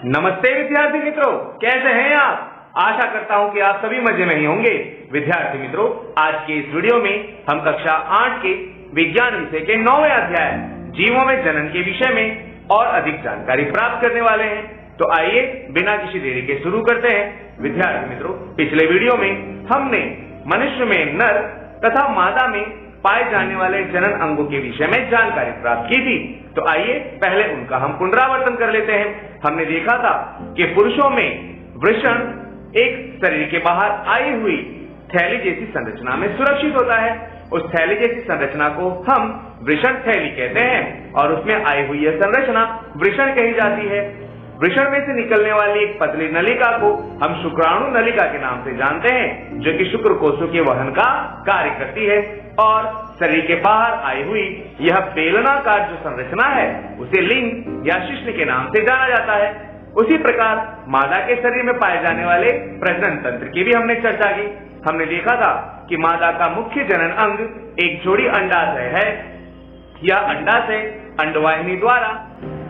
नमस्ते विद्यार्थी मित्रों, कैसे हैं आप। आशा करता हूं कि आप सभी मजे में ही होंगे। विद्यार्थी मित्रों, आज के इस वीडियो में हम कक्षा 8 के विज्ञान विषय के 9वें अध्याय जीवों में जनन के विषय में और अधिक जानकारी प्राप्त करने वाले हैं। तो आइए बिना किसी देरी के शुरू करते हैं। विद्यार्थी मित्रों, पिछले वीडियो में हमने मनुष्य में नर तथा मादा में पाए जाने वाले जनन अंगों के विषय में जानकारी प्राप्त की थी। तो आइए पहले उनका हम पुनरावर्तन कर लेते हैं। हमने देखा था कि पुरुषों में वृषण एक शरीर के बाहर आई हुई थैली जैसी संरचना में सुरक्षित होता है। उस थैली जैसी संरचना को हम वृषण थैली कहते हैं और उसमें आई हुई यह संरचना वृषण कही जाती है। वृषण में से निकलने वाली एक पतली नलिका को हम शुक्राणु नलिका के नाम से जानते हैं, जो कि शुक्र कोशों के वहन का कार्य करती है। और शरीर के बाहर आई हुई यह बेलनाकार जो संरचना है उसे लिंग या शिश्न के नाम से जाना जाता है। उसी प्रकार मादा के शरीर में पाए जाने वाले प्रजनन तंत्र की भी हमने चर्चा की। हमने देखा था कि मादा का मुख्य जनन अंग एक जोड़ी अंडाशय है। यह अंडाशय अंडवाहिनी द्वारा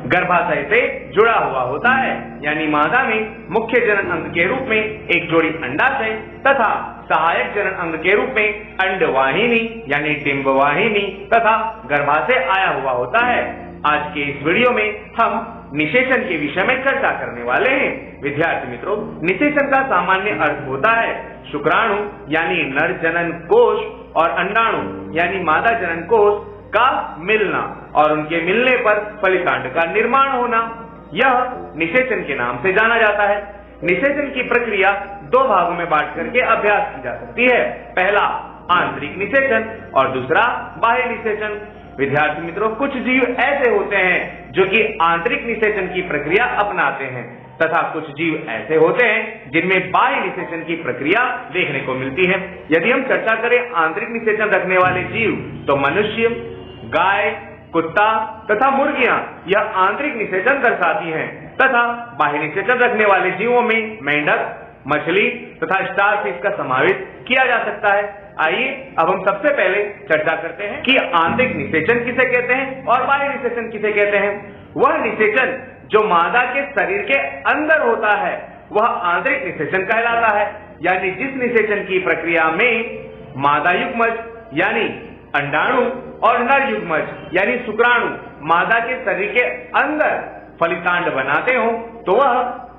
गर्भाशय से जुड़ा हुआ होता है, यानी मादा में मुख्य जनन अंग के रूप में एक जोड़ी अंडाशय तथा सहायक जनन अंग के रूप में अंडवाहिनी यानी डिंबवाहिनी तथा गर्भाशय आया हुआ होता है। आज के इस वीडियो में हम निषेचन के विषय में चर्चा करने वाले हैं। विद्यार्थी मित्रों, निषेचन का सामान्य अर्थ होता है शुक्राणु यानी नर जनन कोश और अंडाणु यानी मादा जनन कोश का मिलना और उनके मिलने पर फलितांड का निर्माण होना। यह निषेचन के नाम से जाना जाता है। निषेचन की प्रक्रिया दो भागों में बांट करके अभ्यास की जा सकती है। पहला आंतरिक निषेचन और दूसरा बाह्य निषेचन। विद्यार्थी मित्रों, कुछ जीव ऐसे होते हैं जो कि आंतरिक निषेचन की प्रक्रिया अपनाते हैं तथा कुछ जीव ऐसे होते हैं जिनमें बाह्य निषेचन की प्रक्रिया देखने को मिलती है। यदि हम चर्चा करें आंतरिक निषेचन रखने वाले जीव तो मनुष्य, गाय, कुत्ता तथा मुर्गियां यह आंतरिक निषेचन दर्शाती हैं तथा बाह्य निषेचन रखने वाले जीवों में मेंढक, मछली तथा स्टारफिश का समावेश किया जा सकता है। आइए अब हम सबसे पहले चर्चा करते हैं कि आंतरिक निषेचन किसे कहते हैं और बाह्य निषेचन किसे कहते हैं। वह निषेचन जो मादा के शरीर के अंदर होता है वह आंतरिक निषेचन कहलाता है, यानी जिस निषेचन की प्रक्रिया में मादा युग्मज यानी अंडाणु और नर युग्मज यानी शुक्राणु मादा के शरीर के अंदर फलितांड बनाते हो तो वह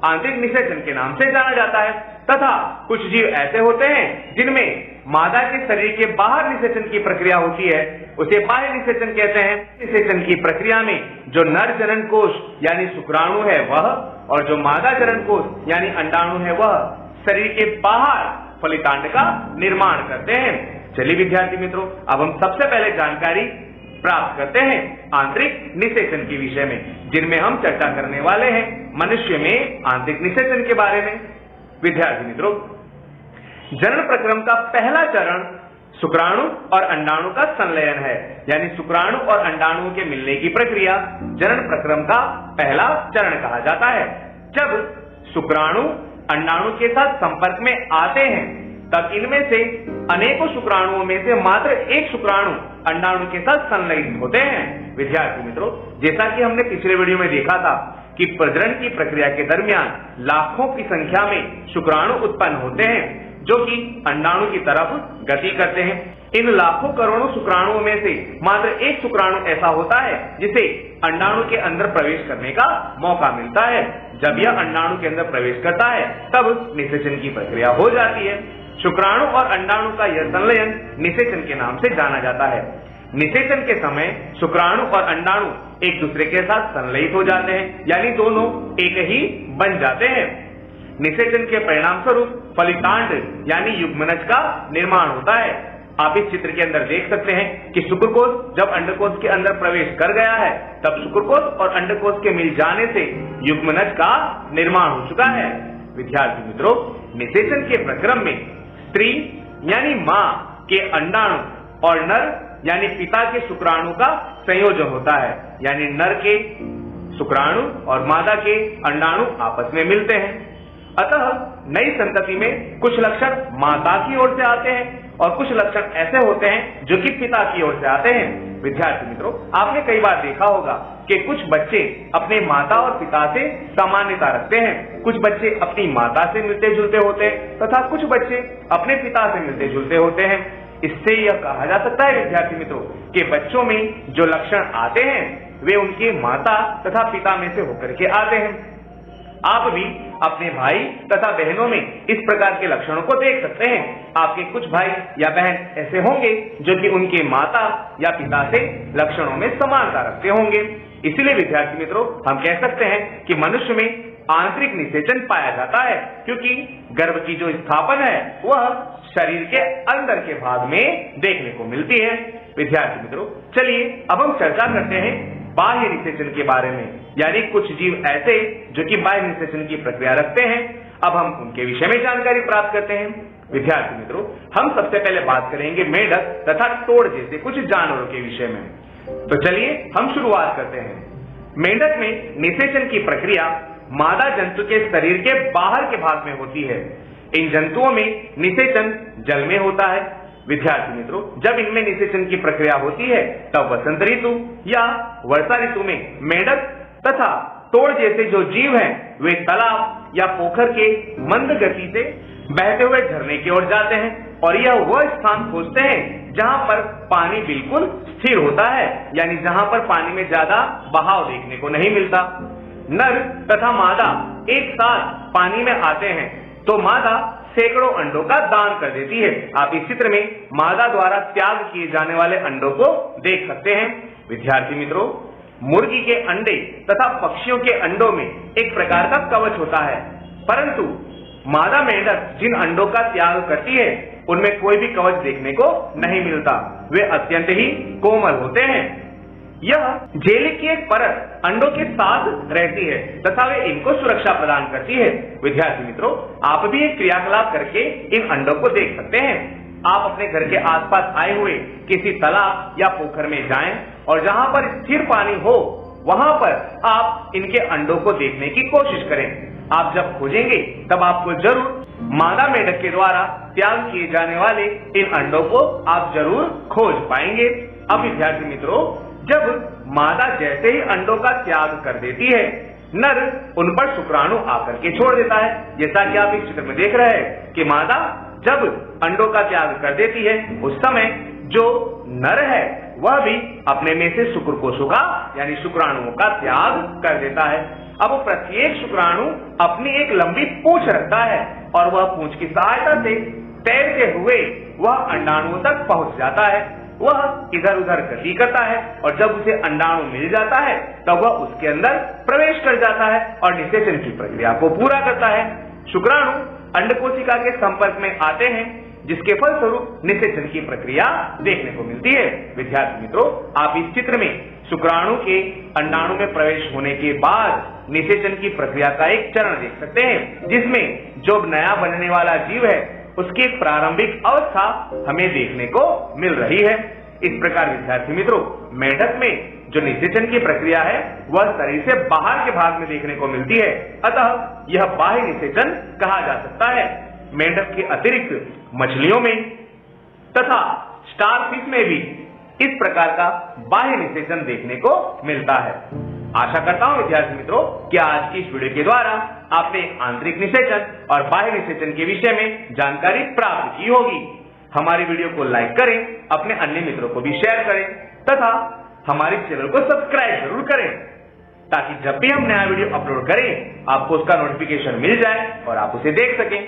आंतरिक निषेचन के नाम से जाना जाता है। तथा कुछ जीव ऐसे होते हैं जिनमें मादा के शरीर के बाहर निषेचन की प्रक्रिया होती है, उसे बाह्य निषेचन कहते हैं। निषेचन की प्रक्रिया में जो नर जनन कोश यानी शुक्राणु है वह और जो मादा जनन कोश यानी अंडाणु है वह शरीर के बाहर फलितांड का निर्माण करते हैं। चलिए विद्यार्थी मित्रों, अब हम सबसे पहले जानकारी प्राप्त करते हैं आंतरिक निषेचन के विषय में, जिनमें हम चर्चा करने वाले हैं मनुष्य में आंतरिक निषेचन के बारे में। विद्यार्थी मित्रों, जनन प्रक्रम का पहला चरण शुक्राणु और अंडाणु का संलयन है, यानी शुक्राणु और अंडाणु के मिलने की प्रक्रिया जनन प्रक्रम का पहला चरण कहा जाता है। जब शुक्राणु अंडाणु के साथ संपर्क में आते हैं तब इनमें से अनेकों शुक्राणुओं में से मात्र एक शुक्राणु अंडाणु के साथ संलयित होते हैं। विद्यार्थी मित्रों, जैसा कि हमने पिछले वीडियो में देखा था कि प्रजनन की प्रक्रिया के दरमियान लाखों की संख्या में शुक्राणु उत्पन्न होते हैं जो कि अंडाणु की तरफ गति करते हैं। इन लाखों करोड़ों शुक्राणुओं में से मात्र एक शुक्राणु ऐसा होता है जिसे अंडाणु के अंदर प्रवेश करने का मौका मिलता है। जब यह अंडाणु के अंदर प्रवेश करता है तब निषेचन की प्रक्रिया हो जाती है। शुक्राणु और अंडाणु का यह संलयन निषेचन के नाम से जाना जाता है। निषेचन के समय शुक्राणु और अंडाणु एक दूसरे के साथ संलयित हो जाते हैं, यानी दोनों एक ही बन जाते हैं। निषेचन के परिणाम स्वरूप फलितांड यानी युग्मनज का निर्माण होता है। आप इस चित्र के अंदर देख सकते हैं कि शुक्रकोश जब अंडकोश के अंदर प्रवेश कर गया है तब शुक्रकोश और अंडकोश के मिल जाने से युग्मनज का निर्माण हो चुका है। विद्यार्थी मित्रों, निषेचन के प्रक्रम में स्त्री यानी मां के अंडाणु और नर यानी पिता के शुक्राणु का संयोजन होता है, यानी नर के शुक्राणु और मादा के अंडाणु आपस में मिलते हैं। अतः नई संतति में कुछ लक्षण माता की ओर से आते हैं और कुछ लक्षण ऐसे होते हैं जो कि पिता की ओर से आते हैं। विद्यार्थी मित्रों, आपने कई बार देखा होगा कि कुछ बच्चे अपने माता और पिता से सामान्यता रखते हैं, कुछ बच्चे अपनी माता से मिलते जुलते होते हैं तथा कुछ बच्चे अपने पिता से मिलते जुलते होते हैं। इससे यह कहा जा सकता है विद्यार्थी मित्रों कि बच्चों में जो लक्षण आते हैं वे उनके माता तथा पिता में से होकर के आते हैं। आप भी अपने भाई तथा बहनों में इस प्रकार के लक्षणों को देख सकते हैं। आपके कुछ भाई या बहन ऐसे होंगे जो कि उनके माता या पिता से लक्षणों में समानता रखते होंगे। इसीलिए विद्यार्थी मित्रों, हम कह सकते हैं कि मनुष्य में आंतरिक निषेचन पाया जाता है, क्योंकि गर्भ की जो स्थापना है वह शरीर के अंदर के भाग में देखने को मिलती है। विद्यार्थी मित्रों, चलिए अब हम चर्चा करते हैं बाह्य निषेचन के बारे में, यानी कुछ जीव ऐसे जो कि बाह्य निषेचन की प्रक्रिया रखते हैं। अब हम उनके विषय में जानकारी प्राप्त करते हैं। विद्यार्थी मित्रों, हम सबसे पहले बात करेंगे मेढक तथा तोड़ जैसे कुछ जानवरों के विषय में। तो चलिए हम शुरुआत करते हैं। मेंढक में निषेचन की प्रक्रिया मादा जंतु के शरीर के बाहर के भाग में होती है। इन जंतुओं में निषेचन जल में होता है। विद्यार्थी मित्रों, जब इनमें निषेचन की प्रक्रिया होती है तब वसंत ऋतु या वर्षा ऋतु में मेढक तथा तोड़ जैसे जो जीव हैं वे तालाब या पोखर के मंद गति से बहते हुए झरने की ओर जाते हैं और यह वह स्थान खोजते हैं जहां पर पानी बिल्कुल स्थिर होता है, यानी जहां पर पानी में ज्यादा बहाव देखने को नहीं मिलता। नर तथा मादा एक साथ पानी में आते हैं तो मादा सैकड़ों अंडों का दान कर देती है। आप इस चित्र में मादा द्वारा त्याग किए जाने वाले अंडों को देख सकते हैं। विद्यार्थी मित्रों, मुर्गी के अंडे तथा पक्षियों के अंडों में एक प्रकार का कवच होता है, परंतु मादा मेंढक जिन अंडों का त्याग करती है उनमें कोई भी कवच देखने को नहीं मिलता। वे अत्यंत ही कोमल होते हैं। यह जेली की एक परत अंडों के साथ रहती है तथा वे इनको सुरक्षा प्रदान करती है। विद्यार्थी मित्रों, आप भी एक क्रियाकलाप करके इन अंडों को देख सकते हैं। आप अपने घर के आसपास आए हुए किसी तालाब या पोखर में जाएं और जहां पर स्थिर पानी हो वहां पर आप इनके अंडों को देखने की कोशिश करें। आप जब खोजेंगे तब आपको जरूर मादा मेढक के द्वारा त्याग किए जाने वाले इन अंडों को आप जरूर खोज पाएंगे। अब विद्यार्थी मित्रों, जब मादा जैसे ही अंडों का त्याग कर देती है, नर उन पर शुक्राणु आकर के छोड़ देता है। जैसा कि आप इस चित्र में देख रहे हैं कि मादा जब अंडों का त्याग कर देती है उस समय जो नर है वह भी अपने में से शुक्रकोशों का यानी शुक्राणुओं का त्याग कर देता है। अब प्रत्येक शुक्राणु अपनी एक लंबी पूंछ रखता है और वह पूंछ की सहायता से तैरते हुए वह अंडाणुओं तक पहुंच जाता है। वह इधर उधर गति करता है और जब उसे अंडाणु मिल जाता है तब वह उसके अंदर प्रवेश कर जाता है और निषेचन की प्रक्रिया को पूरा करता है। शुक्राणु अंडकोशिका के संपर्क में आते हैं जिसके फलस्वरूप निषेचन की प्रक्रिया देखने को मिलती है। विद्यार्थी मित्रों, आप इस चित्र में शुक्राणु के अंडाणु में प्रवेश होने के बाद निषेचन की प्रक्रिया का एक चरण देख सकते हैं, जिसमें जो नया बनने वाला जीव है उसकी प्रारंभिक अवस्था हमें देखने को मिल रही है। इस प्रकार विद्यार्थी मित्रों, मेढक में जो निषेचन की प्रक्रिया है वह शरीर से बाहर के भाग में देखने को मिलती है, अतः यह बाह्य निषेचन कहा जा सकता है। मेंढक के अतिरिक्त मछलियों में तथा स्टारफिश में भी इस प्रकार का बाह्य निषेचन देखने को मिलता है। आशा करता हूं विद्यार्थी मित्रों कि आज की इस वीडियो के द्वारा आपने आंतरिक निषेचन और बाह्य निषेचन के विषय में जानकारी प्राप्त की होगी। हमारी वीडियो को लाइक करें, अपने अन्य मित्रों को भी शेयर करें तथा हमारे चैनल को सब्सक्राइब जरूर करें, ताकि जब भी हम नया वीडियो अपलोड करें आपको उसका नोटिफिकेशन मिल जाए और आप उसे देख सकें।